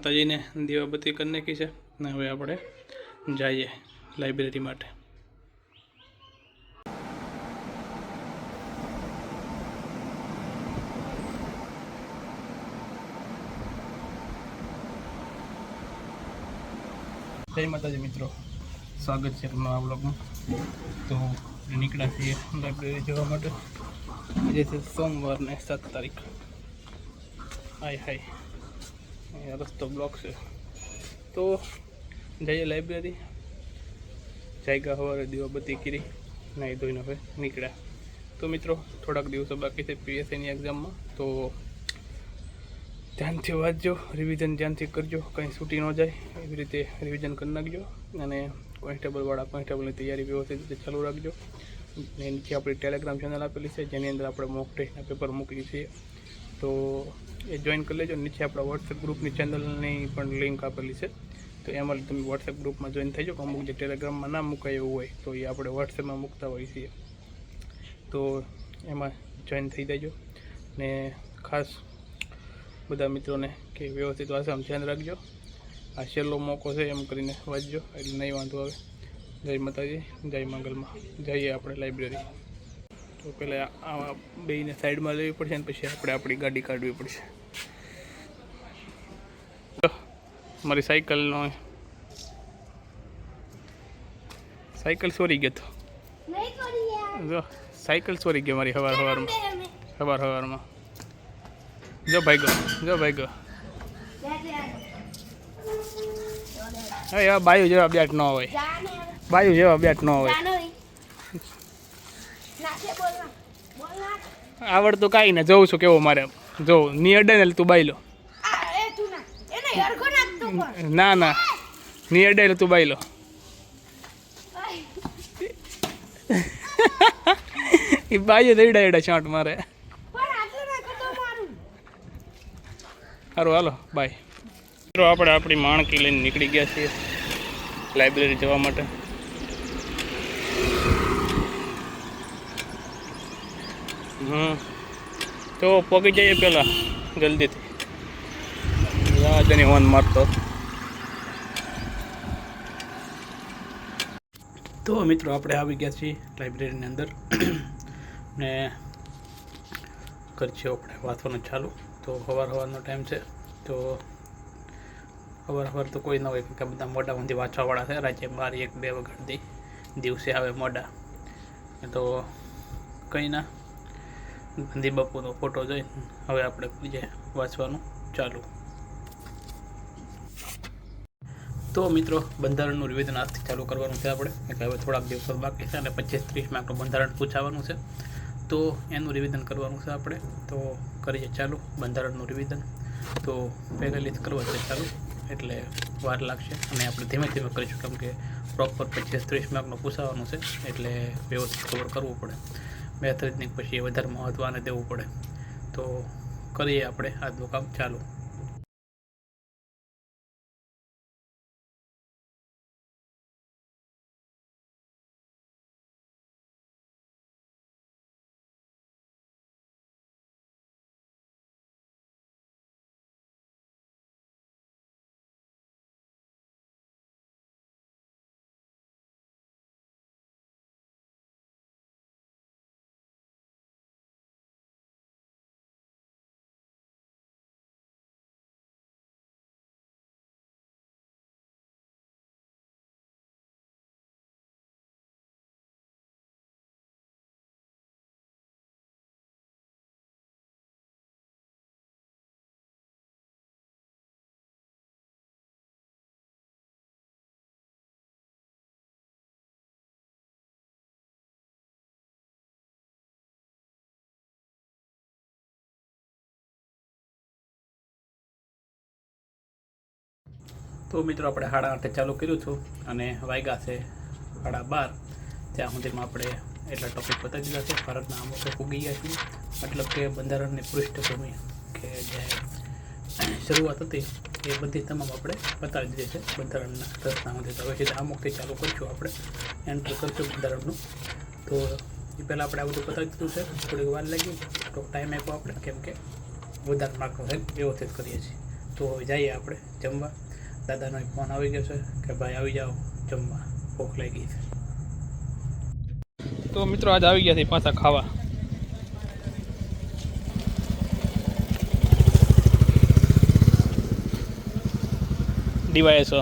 માતાજીને દીવાબત્તી કરી નાખી છે ને હવે આપણે જઈએ લાઇબ્રેરી માટે. જય માતાજી મિત્રો, સ્વાગત છે નવા બ્લોગમાં. તો નીકળ્યા છીએ લાઇબ્રેરી જવા માટે. આજે છે સોમવારને 7 તારીખ. હાય અહીંયા રસ્તો બ્લોક છે તો જઈએ લાઇબ્રેરી. જાયગા સવારે દીવાબત્તી કરી નાહી ધોઈને હવે નીકળ્યા. તો મિત્રો થોડાક દિવસો બાકી છે પીએસઆઈની એક્ઝામમાં, તો ધ્યાનથી વાંચજો, રિવિઝન ધ્યાનથી કરજો, કંઈ છૂટી ન જાય એવી રીતે રિવિઝન કરી નાખજો. અને કોન્સ્ટેબલની તૈયારી વ્યવસ્થિત રીતે ચાલુ રાખજો. ને નીચે આપણી ટેલિગ્રામ ચેનલ આપેલી છે જેની અંદર આપણે મોક ટેસ્ટના પેપર મૂકીએ છીએ, તો એ જોઈન કરી લેજો. નીચે આપણા વોટ્સએપ ગ્રુપની ચેનલની પણ લિંક આપેલી છે, તો એમાં તમે વોટ્સએપ ગ્રુપમાં જોઈન થઈ જાઓ. અમુક જે ટેલિગ્રામમાં ના મુકાય એવું હોય તો એ આપણે વોટ્સએપમાં મૂકતા હોઈએ છીએ, તો એમાં જોઈન થઈ જજો. ને ખાસ બધા મિત્રોને કે વ્યવસ્થિત વાંચવામાં ધ્યાન રાખજો. આ છેલ્લો મોકો છે એમ કરીને વાંચજો એટલે નહીં વાંધો આવે. જય માતાજી, જય મંગલમાં. જઈએ આપણે લાઇબ્રેરી. તો પહેલાં આ બેયને સાઈડમાં લેવી પડશે ને પછી આપણે આપણી ગાડી કાઢવી પડશે. મારી સાયકલ ચોરી ગયો તો સાયકલ ચોરી ગયો મારી સવારમાં. જો ભાઈ ગયો હવે બાયુ જેવા બેટ ન હોય, આવડતું કાંઈ ને. જોઉં છું કેવો મારે જો ની અડે ને તું બાઈ લો. ના ની અડે તું બાઈ લો. એ બાઈ એડા છાંટ મારે. સારું હાલો બાય. મિત્રો આપણે આપણી માણકી લઈને નીકળી ગયા છીએ લાઇબ્રેરી જવા માટે. તો પહોંચી જઈએ પહેલાં જલ્દીથી. યાદની હોન મારતો. તો મિત્રો આપણે આવી ગયા છીએ લાઇબ્રેરીની અંદર ને કરશું આપણે વાંચવાનું ચાલુ. તો સવારનો ટાઈમ છે, તો સવાર તો કોઈ ના હોય કે બધા મોટા માંથી વાંચવાવાળા છે. રાત્રે 12-1-2 વાગ્યાથી દિવસે આવે મોડા. તો કંઈ ના, ગાંધી બાપુનો ફોટો જોઈ હવે આપણે કરીએ વાંચવાનું ચાલુ. તો મિત્રો બંધારણનું રિવિઝન આજથી ચાલુ કરવાનું છે આપણે, એટલે હવે થોડાક દિવસો બાકી છે અને 25-30 માર્કનું બંધારણ પૂછાવાનું છે, તો એનું રિવિઝન કરવાનું છે આપણે. તો કરીએ ચાલુ બંધારણનું રિવિઝન. તો પહેલેથી જ કરવા છે ચાલુ, એટલે વાર લાગશે અને આપણે ધીમે ધીમે કરીશું, કેમ કે પ્રોપર 25-30 માર્કનું પૂછાવાનું છે એટલે વ્યવસ્થિત કવર કરવું પડે. મેથડની પછી વધારે મહત્વ આને દેવું પડે. તો કરીએ આપણે આજનું કામ ચાલુ. તો મિત્રો આપણે 8:30 ચાલુ કર્યું હતું અને વાગ્યા છે 12:30. ત્યાં સુધીમાં આપણે એટલા ટોપિક બતાવી દીધા છે. ભારતના અમુક પૂગી ગયા છીએ, મતલબ કે બંધારણની પૃષ્ઠભૂમિ કે જે શરૂઆત હતી એ બધી તમામ આપણે બતાવી દીધી છે બંધારણના રચના સુધી. હવે સીધા અમુકથી ચાલુ કરીશું, આપણે એન્ટર કરશું બંધારણનું. તો એ પહેલાં આપણે આ બધું બતાવી દીધું છે. થોડીક વાર લાગી, થોડોક ટાઈમ આપ્યો આપણે, કેમ કે વધારે માર્કનો છે વ્યવસ્થિત કરીએ છીએ. તો જઈએ આપણે જમવા. દાદાનો ફોન આવી ગયો છે કે ભાઈ આવી જાઓ જમવા, ભૂખ લાગી છે. તો મિત્રો આજ આવી ગયા છે પાછા ખાવા. ડીવાયસ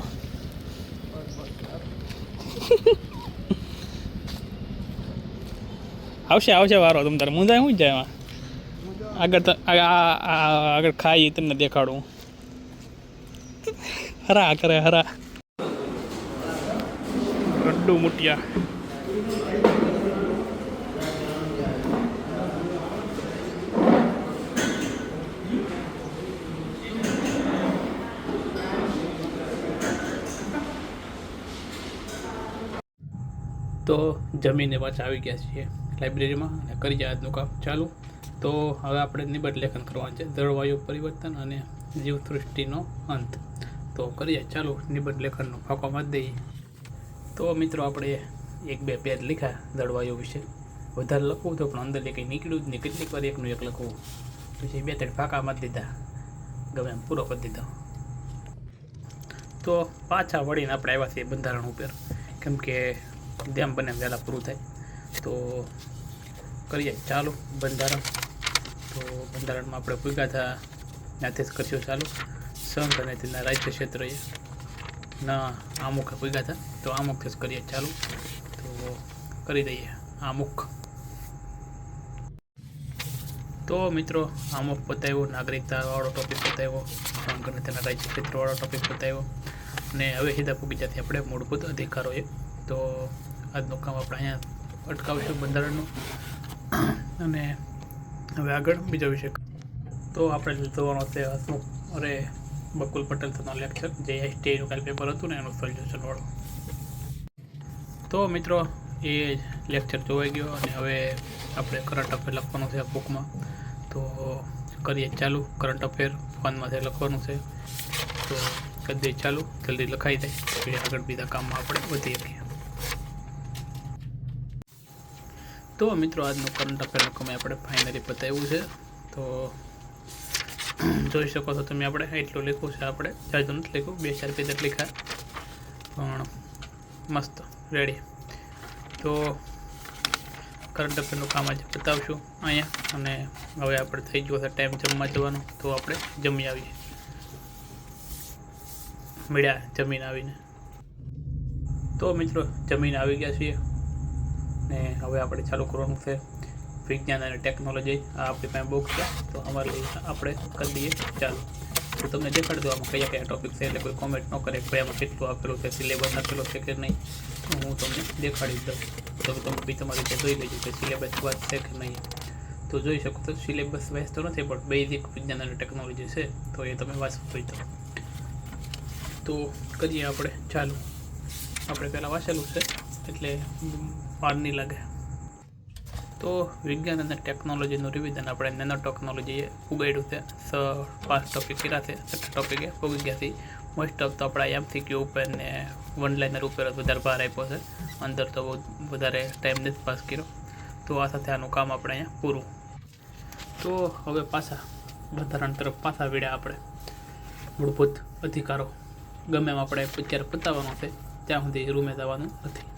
આવશે વારો તમ તારે મુંજાય શું જાય એમાં. આગળ ખાઈ તમને દેખાડું. હરા કરે હરા ગડ્ડુ મુટિયા. તો જમીને પાછા આવી ગયા છીએ લાઇબ્રેરીમાં અને કરી જાય આજનું કામ ચાલુ. તો હવે આપણે નિબંધ લેખન કરવાનું છે, જળવાયુ પરિવર્તન અને જીવસૃષ્ટિનો અંત. તો કરીએ ચાલુ નિબંધ લેખનનો ફાંકો મારી દઈએ. તો મિત્રો આપણે 1-2 પેજ લખ્યા જળવાયુ વિશે. વધારે લખવું તો પણ અંદર કંઈ નીકળ્યું જ નહીં. કેટલીક વાર એકનું એક લખવું, પછી 2-3 ફાંકા મારી દીધા, ગમે એમ પૂરો કરી દીધો. તો પાછા વળીને આપણે આવ્યા છીએ બંધારણ ઉપર, કેમ કે જેમ બને વહેલા પૂરું થાય. તો કરીએ ચાલુ બંધારણ. તો બંધારણમાં આપણે ભૂગા હતા ત્યાંથી જ કરશું ચાલુ. સંઘ અને તેના રાજ્ય ક્ષેત્રએ ના આમુખે ભૂગા હતા, તો આમુખથી જ કરીએ ચાલુ. તો કરી દઈએ આમુખ. તો મિત્રો આમુખ પતાવ્યો, નાગરિકતાવાળો ટોપિક પતાવ્યો, સંઘ અને તેના રાજ્ય ક્ષેત્રવાળો ટોપિક પતાવ્યો, અને હવે સીધા પૂગી જતી આપણે મૂળભૂત અધિકારોએ. તો આજનું કામ આપણે અહીંયા અટકાવીશું બંધારણનું, અને હવે આગળ બીજો વિષય. તો આપણે જોવાનો છે હસમુખ અરે બકુલ પટેલ થનો લેક્ચર, જે STIનું કાલે પેપર હતું ને એનું સોલ્યુશનવાળું. તો મિત્રો એ લેક્ચર જોવાઈ ગયો, અને હવે આપણે કરંટ અફેર લખવાનું છે બુકમાં. તો કરીએ ચાલુ. કરંટ અફેર ફોનમાંથી લખવાનું છે, તો કરી દઈએ ચાલુ. જલ્દી લખાઈ જાય પછી આગળ બીજા કામમાં આપણે વધી શકીએ. તો મિત્રો આજનું કરંટ અફેરનું કામ આપણે ફાઇનલી પતાવ્યું છે. તો જોઈ શકો છો તમે, આપણે એટલું લખ્યું છે. આપણે જાજુ નથી લખ્યું, 2-4 પેજ લખ્યા, પણ મસ્ત રેડી. તો કરંટ અફેરનું કામ આજે બતાવશું અહીંયા, અને હવે આપણે થઈ ગયો છે ટાઈમ જમવા જવાનો. તો આપણે જમી આવીએ, મળ્યા જમીન આવીને. તો મિત્રો જમીન આવી ગયા છીએ, ને હવે આપણે ચાલુ કરવાનું છે વિજ્ઞાન અને ટેકનોલોજી. આ આપણી પાસે બુક છે, તો અમારે આપણે કરી દઈએ ચાલુ. તો તમને દેખાડી દો આમાં કયા કયા ટોપિક છે, એટલે કોઈ કોમેન્ટ ન કરે કે આમાં કેટલું આપેલું છે, સિલેબસ આપેલો છે કે નહીં. તો હું તમને દેખાડી દઉં, તો તમે બી તમારી રીતે જોઈ લેજો કે સિલેબસ વાઇઝ છે કે નહીં. તો જોઈ શકો તો સિલેબસ વાઇઝ તો નથી, પણ બેઝિક વિજ્ઞાન અને ટેકનોલોજી છે, તો એ તમે વાંચવું હોય તો કરીએ આપણે ચાલુ. આપણે પહેલાં વાંચેલું છે એટલે વાર નહીં લાગે. તો વિજ્ઞાન અને ટેકનોલોજીનું રિવિઝન આપણે નેનો ટેકનોલોજીએ ઉગાડ્યું છે. 5 ટોપિક કર્યા છે, 7 ટોપિકે ઉગી ગયા છે. મોસ્ટ ઓફ તો આપણા MCQ ઉપર ને વન લાઇનર ઉપર જ વધારે ભાર આપ્યો છે. અંદર તો બહુ વધારે ટાઈમ નથી પાસ કર્યો. તો આ સાથે આનું કામ આપણે અહીંયા પૂરું. તો હવે પાછા બંધારણ તરફ પાછા વળ્યા આપણે. મૂળભૂત અધિકારો ગમે એમ આપણે અત્યારે પતાવવાનો છે, ત્યાં સુધી રૂમે જવાનું નથી.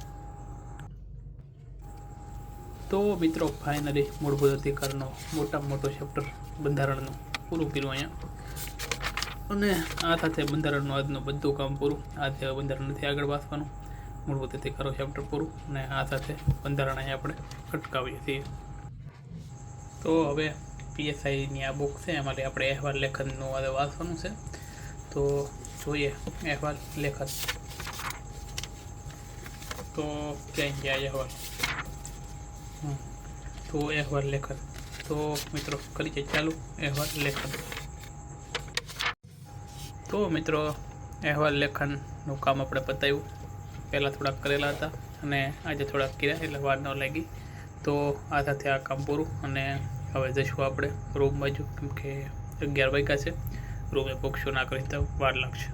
તો મિત્રો ફાઇનલી મૂળભૂત અધિકારનો મોટામાં મોટો ચેપ્ટર બંધારણનું પૂરું કર્યું અહીંયા, અને આ સાથે બંધારણનું આજનું બધું કામ પૂરું. આજે બંધારણ નથી આગળ વાંચવાનું, મૂળભૂત અધિકારો ચેપ્ટર પૂરું, અને આ સાથે બંધારણ અહીંયા આપણે અટકાવીએ છીએ. તો હવે PSIની આ બુક છે, એમાંથી આપણે અહેવાલ લેખનનું આજે વાંચવાનું છે. તો જોઈએ અહેવાલ લેખન. તો ક્યાંય ગયા અહેવાલ, તો અહેવાલ લેખન. તો મિત્રો કરીએ ચાલુ અહેવાલ લેખન. તો મિત્રો અહેવાલ લેખનનું કામ આપણે પતાવ્યું. પહેલાં થોડાક કરેલા હતા અને આજે થોડાક કર્યા, એટલે વાર ન લાગી. તો આ સાથે આ કામ પૂરું, અને હવે જઈશું આપણે રૂમ બાજુ, કેમ કે 11 વાગ્યા છે. રૂમે પહોંચશું ના કરી તો વાર લાગશે.